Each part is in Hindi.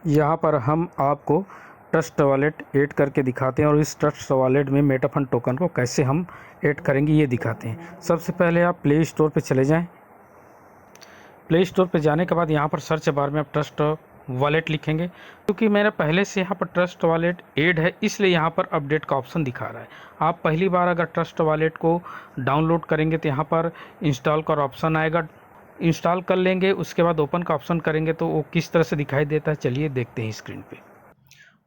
यहाँ पर हम आपको ट्रस्ट वॉलेट ऐड करके दिखाते हैं और इस ट्रस्ट वॉलेट में मेटाफंड टोकन को कैसे हम ऐड करेंगे ये दिखाते हैं। सबसे पहले आप प्ले स्टोर पे चले जाएं। प्ले स्टोर पे जाने के बाद यहाँ पर सर्च बार में आप ट्रस्ट वॉलेट लिखेंगे। क्योंकि मेरा पहले से यहाँ पर ट्रस्ट वॉलेट ऐड है इसलिए यहाँ पर अपडेट का ऑप्शन दिखा रहा है। आप पहली बार अगर ट्रस्ट वॉलेट को डाउनलोड करेंगे तो यहाँ पर इंस्टॉल का ऑप्शन आएगा, इंस्टॉल कर लेंगे। उसके बाद ओपन का ऑप्शन करेंगे तो वो किस तरह से दिखाई देता है चलिए देखते हैं स्क्रीन पे।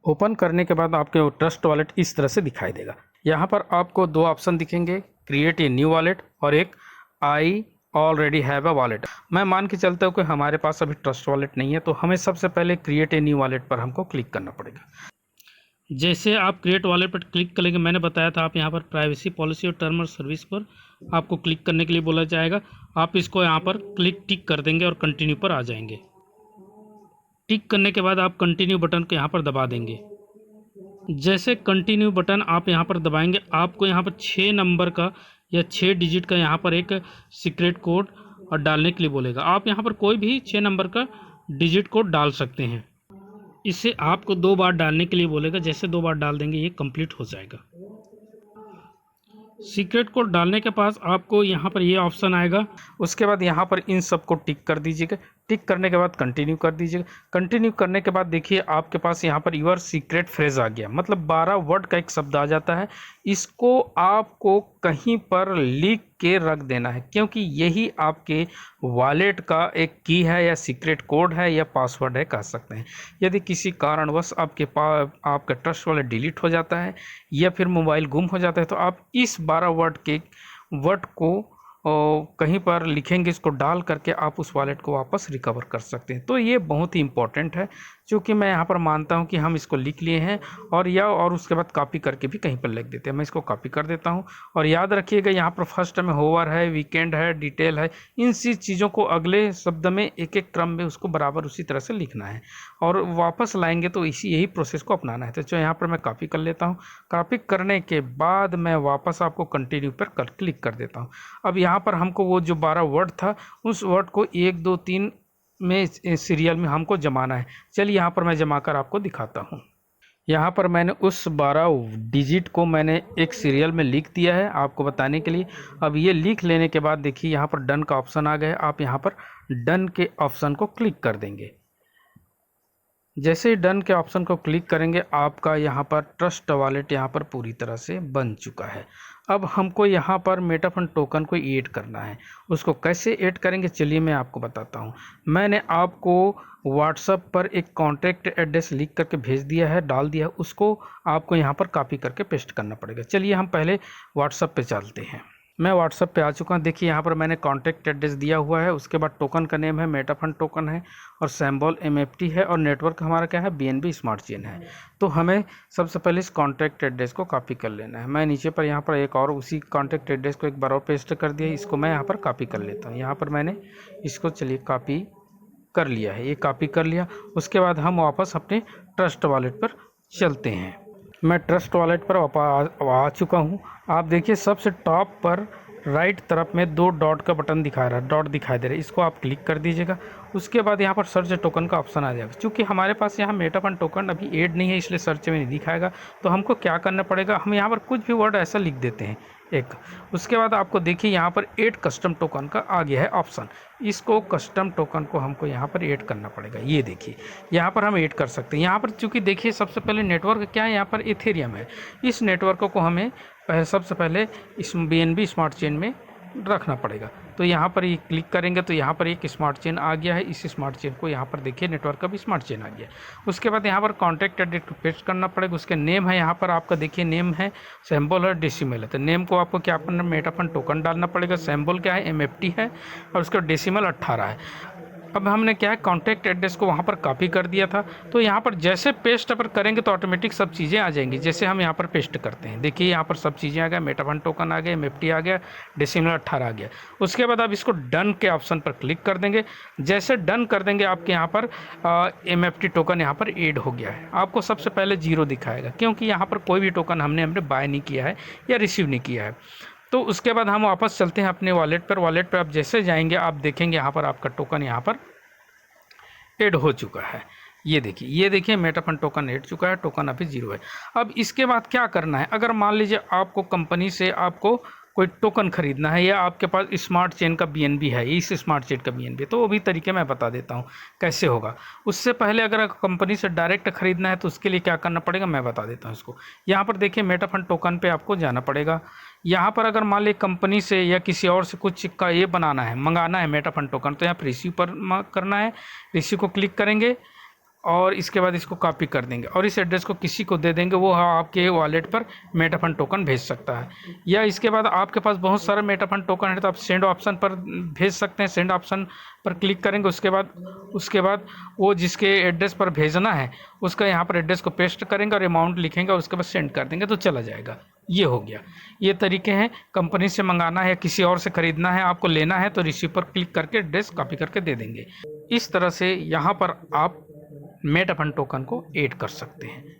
ओपन करने के बाद आपके ट्रस्ट वॉलेट इस तरह से दिखाई देगा। यहाँ पर आपको दो ऑप्शन दिखेंगे, क्रिएट ए न्यू वॉलेट और एक I already have a wallet. मैं मान के चलता हूँ कि हमारे पास अभी ट्रस्ट वॉलेट नहीं है तो हमें सबसे पहले क्रिएट ए न्यू वॉलेट पर हमको क्लिक करना पड़ेगा। जैसे आप क्रिएट वॉलेट पर क्लिक करेंगे, मैंने बताया था आप यहाँ पर प्राइवेसी पॉलिसी और टर्म और सर्विस पर आपको क्लिक करने के लिए बोला जाएगा। आप इसको यहाँ पर टिक कर देंगे और कंटिन्यू पर आ जाएंगे। टिक करने के बाद आप कंटिन्यू बटन को यहाँ पर दबा देंगे। जैसे कंटिन्यू बटन आप यहाँ पर दबाएंगे, आपको यहाँ पर 6 नंबर का या 6 डिजिट का यहाँ पर एक सीक्रेट कोड और डालने के लिए बोलेगा। आप यहाँ पर कोई भी 6 नंबर का डिजिट कोड डाल सकते हैं। इसे आपको 2 बार डालने के लिए बोलेगा। जैसे 2 बार डाल देंगे ये कंप्लीट हो जाएगा। सीक्रेट कोड डालने के पास आपको यहाँ पर ये ऑप्शन आएगा। उसके बाद यहाँ पर इन सब को टिक कर दीजिएगा। टिक करने के बाद कंटिन्यू कर दीजिएगा। कंटिन्यू करने के बाद देखिए आपके पास यहाँ पर यूर सीक्रेट फ्रेज आ गया, मतलब 12 वर्ड का एक शब्द आ जाता है। इसको आपको कहीं पर लिख के रख देना है क्योंकि यही आपके वॉलेट का एक की है या सीक्रेट कोड है या पासवर्ड है कह सकते हैं। यदि किसी कारणवश आपका ट्रस्ट वॉलेट डिलीट हो जाता है या फिर मोबाइल गुम हो जाता है तो आप इस 12 वर्ड को कहीं पर लिखेंगे, इसको डाल करके आप उस वॉलेट को वापस रिकवर कर सकते हैं। तो ये बहुत ही इंपॉर्टेंट है क्योंकि मैं यहाँ पर मानता हूँ कि हम इसको लिख लिए हैं और उसके बाद कॉपी करके भी कहीं पर लिख देते हैं। मैं इसको कॉपी कर देता हूँ और याद रखिएगा यहाँ पर फर्स्ट में होवर है, वीकेंड है, डिटेल है, इन सी चीज़ों को अगले शब्द में एक एक क्रम में उसको बराबर उसी तरह से लिखना है और वापस लाएंगे तो यही प्रोसेस को अपनाना है। तो जो यहाँ पर मैं कॉपी कर लेता हूँ। कॉपी करने के बाद मैं वापस आपको कंटिन्यू पर क्लिक कर देता हूँ। अब यहाँ पर हमको वो जो 12 वर्ड था उस वर्ड को 1 2 3 में सीरियल में हमको जमाना है। चलिए यहाँ पर मैं जमा कर आपको दिखाता हूँ। यहाँ पर मैंने उस 12 डिजिट को मैंने एक सीरियल में लिख दिया है आपको बताने के लिए। अब ये लिख लेने के बाद देखिए यहाँ पर डन का ऑप्शन आ गया। आप यहाँ पर डन के ऑप्शन को क्लिक कर देंगे। जैसे ही डन के ऑप्शन को क्लिक करेंगे आपका यहाँ पर ट्रस्ट वॉलेट यहाँ पर पूरी तरह से बन चुका है। अब हमको यहाँ पर मेटाफंड टोकन को ऐड करना है। उसको कैसे ऐड करेंगे चलिए मैं आपको बताता हूँ। मैंने आपको व्हाट्सएप पर एक कॉन्टैक्ट एड्रेस लिख करके भेज दिया है, डाल दिया है। उसको आपको यहाँ पर कॉपी करके पेस्ट करना पड़ेगा। चलिए हम पहले व्हाट्सएप पे चलते हैं। मैं व्हाट्सएप पे आ चुका हूँ। देखिए यहाँ पर मैंने कॉन्टैक्ट एड्रेस दिया हुआ है। उसके बाद टोकन का नेम है मेटाफंड टोकन है और सिंबल MFT है और नेटवर्क हमारा क्या है BNB स्मार्ट चेन है। तो हमें सबसे पहले इस कॉन्टैक्ट एड्रेस को कॉपी कर लेना है। मैं नीचे पर यहाँ पर एक और उसी कॉन्टैक्ट एड्रेस को एक बार और पेस्ट कर दिया। इसको मैं यहाँ पर कॉपी कर लेता हूँ। यहाँ पर मैंने इसको चलिए कॉपी कर लिया है। ये कॉपी कर लिया। उसके बाद हम वापस अपने ट्रस्ट वॉलेट पर चलते हैं। मैं ट्रस्ट वॉलेट पर आ चुका हूँ। आप देखिए सबसे टॉप पर राइट तरफ में 2 डॉट का बटन दिखा रहा है, डॉट दिखाई दे रहा है। इसको आप क्लिक कर दीजिएगा। उसके बाद यहाँ पर सर्च टोकन का ऑप्शन आ जाएगा। क्योंकि हमारे पास यहाँ मेटाफंड टोकन अभी ऐड नहीं है इसलिए सर्च में नहीं दिखाएगा। तो हमको क्या करना पड़ेगा, हम यहाँ पर कुछ भी वर्ड ऐसा लिख देते हैं एक। उसके बाद आपको देखिए यहाँ पर ऐड कस्टम टोकन का आ गया है ऑप्शन। इसको कस्टम टोकन को हमको यहाँ पर ऐड करना पड़ेगा। ये देखिए यहाँ पर हम ऐड कर सकते हैं। यहाँ पर चूँकि देखिए सबसे पहले नेटवर्क क्या है, यहाँ पर इथेरियम है। इस नेटवर्क को हमें सबसे पहले इस BNB स्मार्ट चेन में रखना पड़ेगा। तो यहाँ पर ये क्लिक करेंगे तो यहाँ पर एक स्मार्ट चेन आ गया है। इस स्मार्ट चेन को यहाँ पर देखिए नेटवर्क का भी स्मार्ट चेन आ गया। उसके बाद यहाँ पर कॉन्टैक्ट एड्रेस को पेस्ट करना पड़ेगा। उसके नेम है यहाँ पर आपका देखिए नेम है, सिंबल है, डेसिमल है। तो नेम को आपको क्या करना, मेटाफंड टोकन डालना पड़ेगा। सिंबल क्या है, MFT है और उसका डेसिमल 18 है। अब हमने क्या है कॉन्टैक्ट एड्रेस को वहाँ पर कॉपी कर दिया था। तो यहाँ पर जैसे पेस्ट पर करेंगे तो ऑटोमेटिक सब चीज़ें आ जाएंगी। जैसे हम यहाँ पर पेस्ट करते हैं देखिए यहाँ पर सब चीज़ें आ गया, मेटाफंड टोकन आ गया, MFT आ गया, डेसिमल 18 आ गया। उसके बाद आप इसको डन के ऑप्शन पर क्लिक कर देंगे। जैसे डन कर देंगे आपके यहाँ पर MFT टोकन यहाँ पर ऐड हो गया है। आपको सबसे पहले 0 दिखाएगा क्योंकि यहाँ पर कोई भी टोकन हमने बाय नहीं किया है या रिसीव नहीं किया है। तो उसके बाद हम वापस चलते हैं अपने वॉलेट पर। वॉलेट पर आप जैसे जाएंगे आप देखेंगे यहाँ पर आपका टोकन यहाँ पर ऐड हो चुका है। ये देखिए मेटाफंड टोकन ऐड चुका है, टोकन अभी 0 है। अब इसके बाद क्या करना है, अगर मान लीजिए आपको कंपनी से आपको कोई टोकन खरीदना है या आपके पास स्मार्ट चेन का बीएनबी है, इस स्मार्ट चेन का बीएनबी, तो वो भी तरीके मैं बता देता हूँ कैसे होगा। उससे पहले अगर कंपनी से डायरेक्ट खरीदना है तो उसके लिए क्या करना पड़ेगा मैं बता देता हूँ इसको। यहाँ पर देखिए मेटाफंड टोकन पे आपको जाना पड़ेगा। यहाँ पर अगर मान लीजिए कंपनी से या किसी और से कुछ का ये बनाना है, मंगाना है मेटाफंड टोकन, तो यहाँ पर रिसीव पर करना है, रिसीव को क्लिक करेंगे और इसके बाद इसको कॉपी कर देंगे और इस एड्रेस को किसी को दे देंगे, वो आपके वॉलेट पर मेटाफंड टोकन भेज सकता है। या इसके बाद आपके पास बहुत सारे मेटाफंड टोकन है तो आप सेंड ऑप्शन पर भेज सकते हैं, सेंड ऑप्शन पर क्लिक करेंगे। उसके बाद वो जिसके एड्रेस पर भेजना है उसका यहाँ पर एड्रेस को पेस्ट करेंगे और अमाउंट लिखेंगे और उसके बाद सेंड कर देंगे तो चला जाएगा। ये हो गया। ये तरीके हैं, कंपनी से मंगाना है, किसी और से ख़रीदना है, आपको लेना है तो रिसीव पर क्लिक करके एड्रेस कॉपी करके दे देंगे। इस तरह से यहाँ पर आप मेटाफंड टोकन को ऐड कर सकते हैं।